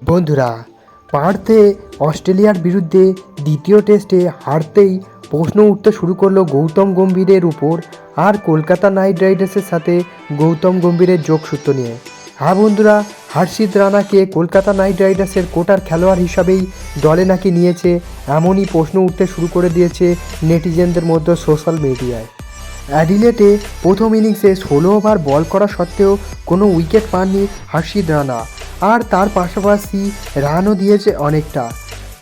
বন্ধুরা, পার্থে অস্ট্রেলিয়ার বিরুদ্ধে দ্বিতীয় টেস্টে হারতেই প্রশ্ন উঠতে শুরু করলো গৌতম গম্ভীরের উপর আর কলকাতা নাইট রাইডার্সের সাথে গৌতম গম্ভীরের যোগসূত্র নিয়ে। হ্যাঁ বন্ধুরা, হর্ষিত রানাকে কলকাতা নাইট রাইডার্সের কোটার খেলোয়াড় হিসাবেই দলে নাকি নিয়েছে, এমনই প্রশ্ন উঠতে শুরু করে দিয়েছে নেটিজেনদের মধ্যে সোশ্যাল মিডিয়ায়। অ্যাডিলেটে প্রথম ইনিংসে 16 ওভার বল করা সত্ত্বেও কোনো উইকেট পাননি হর্ষিত রানা, আর তার পাশাপাশি রানও দিয়েছে অনেকটা।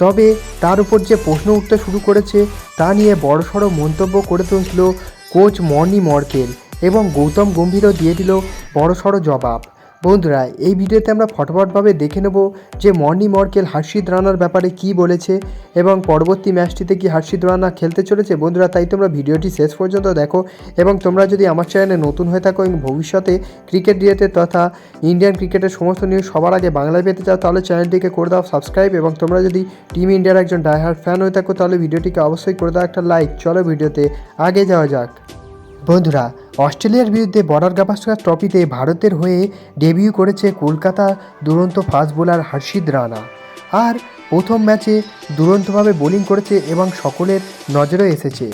তবে তার উপর যে প্রশ্ন উঠতে শুরু করেছে তা নিয়ে বড়সড় মন্তব্য করে তুলল কোচ মর্নি মর্কেল, এবং গৌতম গম্ভীরও দিয়ে দিল বড়সড় জবাব। বন্ধুরা, এই ভিডিওতে আমরা ফটাফটভাবে দেখে নেব যে মর্নি মর্কেল হর্ষিত রানার ব্যাপারে কি বলেছে এবং পরবর্তী ম্যাচটিতে কি হর্ষিত রানা খেলতে চলেছে। বন্ধুরা, তাই তোমরা ভিডিওটি শেষ পর্যন্ত দেখো, এবং তোমরা যদি আমার চ্যানেলে নতুন হয়ে থাকো এবং ভবিষ্যতে ক্রিকেট রিলেটেড তথা ইন্ডিয়ান ক্রিকেটের সমস্ত নিউজ সবার আগে বাংলায় পেতে চাও তাহলে চ্যানেলটিকে করে দাও সাবস্ক্রাইব, এবং তোমরা যদি টিম ইন্ডিয়ার একজন ডাইহার্ড ফ্যান হয়ে থাকো তাহলে ভিডিওটিকে অবশ্যই করে দাও একটা লাইক। চলো ভিডিওতে আগে যাওয়া যাক। বন্ধুরা, অস্ট্রেলিয়ার বিরুদ্ধে বর্ডার গাভাস্কার ট্রফিতে ভারতের হয়ে ডেবিউ করেছে কলকাতা দুরন্ত ফাস্ট বোলার হর্ষিত রানা, আর প্রথম ম্যাচে দুরন্তভাবে বোলিং করেছে এবং সকলের নজরে এসেছে।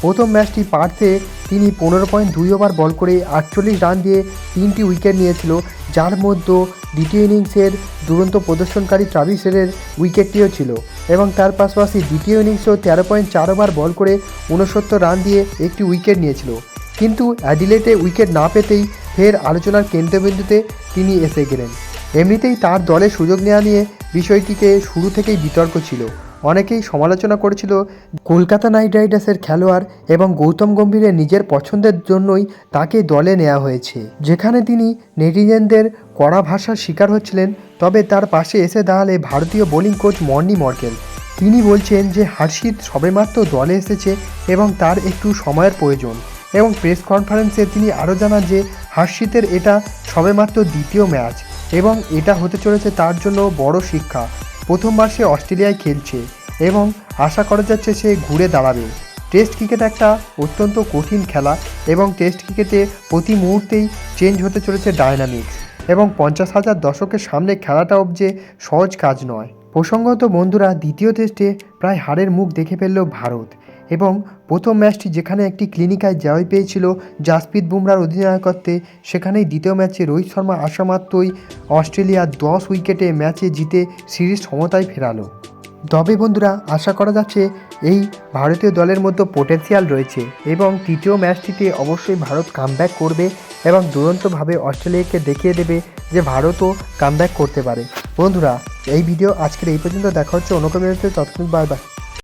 প্রথম ম্যাচটি পার্থে তিনি 15.2 ওভার বল করে 48 রান দিয়ে 3টি উইকেট নিয়েছিল, যার মধ্যে দ্বিতীয় ইনিংসের দুরন্ত প্রদর্শনকারী ট্রাভিস হেডের উইকেটটিও ছিল, এবং তার পাশাপাশি দ্বিতীয় ইনিংসেও 13.4 ওভার বল করে 69 রান দিয়ে একটি উইকেট নিয়েছিল। কিন্তু অ্যাডিলেটে উইকেট না পেতেই ফের আলোচনার কেন্দ্রবিন্দুতে তিনি এসে গেলেন। এমনিতেই তার দলে সুযোগ নেওয়া নিয়ে বিষয়টিতে শুরু থেকেই বিতর্ক ছিল। অনেকেই সমালোচনা করেছিল কলকাতা নাইট রাইডার্সের খেলোয়াড় এবং গৌতম গম্ভীরের নিজের পছন্দের জন্যই তাকে দলে নেওয়া হয়েছে, যেখানে তিনি নেটিজেনদের কড়া ভাষার শিকার হচ্ছিলেন। তবে তার পাশে এসে দাঁড়ালে ভারতীয় বোলিং কোচ মর্নি মর্কেল। তিনি বলছেন যে হর্ষিত সবেমাত্র দলে এসেছে এবং তার একটু সময়ের প্রয়োজন, এবং প্রেস কনফারেন্সে তিনি আরও জানান যে হর্ষিতের এটা সবেমাত্র দ্বিতীয় ম্যাচ এবং এটা হতে চলেছে তার জন্য বড় শিক্ষা। প্রথমবার সে অস্ট্রেলিয়ায় খেলছে এবং আশা করা যাচ্ছে সে ঘুরে দাঁড়াবে। টেস্ট ক্রিকেট একটা অত্যন্ত কঠিন খেলা এবং টেস্ট ক্রিকেটে প্রতি মুহূর্তেই চেঞ্জ হতে চলেছে ডায়নামিক্স, এবং 50,000 দর্শকের সামনে খেলাটাও যে সহজ কাজ নয়। প্রসঙ্গত বন্ধুরা, দ্বিতীয় টেস্টে প্রায় হারের মুখ দেখে ফেলল ভারত, এবং প্রথম ম্যাচটি যেখানে একটি ক্লিনিকায় জয় পেয়েছিল জাসপ্রীত বুমরার অধিনায়কত্বে, সেখানেই দ্বিতীয় ম্যাচে রোহিত শর্মা আসা মাত্রই অস্ট্রেলিয়া 10 উইকেটে ম্যাচে জিতে সিরিজ সমতায় ফেরালো। তবে বন্ধুরা, আশা করা যাচ্ছে এই ভারতীয় দলের মধ্যে পোটেনশিয়াল রয়েছে, এবং তৃতীয় ম্যাচটিতে অবশ্যই ভারত কামব্যাক করবে এবং দুরন্তভাবে অস্ট্রেলিয়াকে দেখিয়ে দেবে যে ভারতও কামব্যাক করতে পারে। বন্ধুরা, এই ভিডিও আজকের এই পর্যন্ত। দেখা হচ্ছে অন্য কোনো ভিডিওতে। ততক্ষণ বাই বাই।